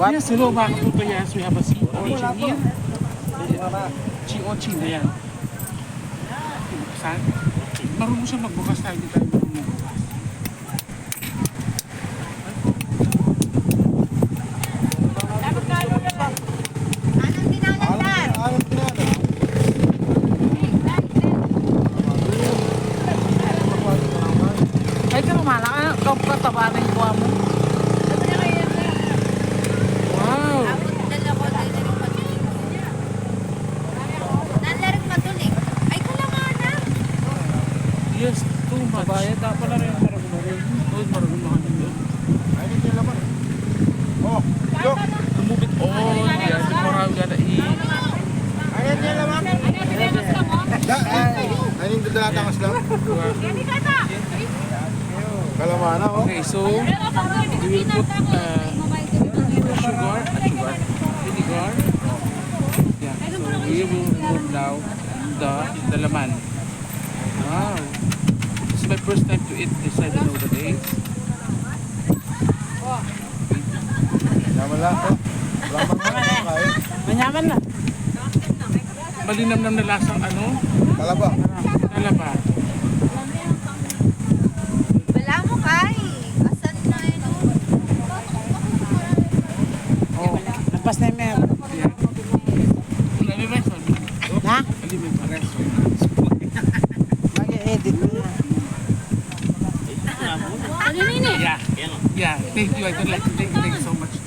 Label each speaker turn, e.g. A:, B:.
A: What?
B: Yes, hello mga kaputo. Yes, we have a sea urchin here. Sea urchin na yan. Buksan. Marunong siya magbukas tayo. Hindi tayo marunong magbukas. Ay, ka lumala ka. Kataba na yung kuha mo. Wow! Yes, too much.
C: Bayad na pala rin ang marunong.
B: Oh, marunong doon.
A: Ay, hindi nila laman. Oh, look.
B: To move it all, yeah, the more I'm gonna eat.
A: Ayan nila laman. Ay, hindi dalatangas lang. Kalamana, oh.
B: Okay, so we will put sugar, vinegar. Yeah, so we will remove now the laman. Wow, this is my first time to eat this. I don't know the taste.
A: Yaman lang, oh. Lamang lang, kain.
C: Manyaman na.
B: Malinamnam na lasang ano?
A: Talaba.
B: Talaba.
D: Wala mo kay. Asan na yun?
B: Oh,
C: Nagpas na yung meron.
B: yeah. Ano ba ito?
C: Ha?
B: Ano ba ito?
C: Mag-edit mo na.
B: Yeah. Yeah. Thank you. I don't like to thank you so much.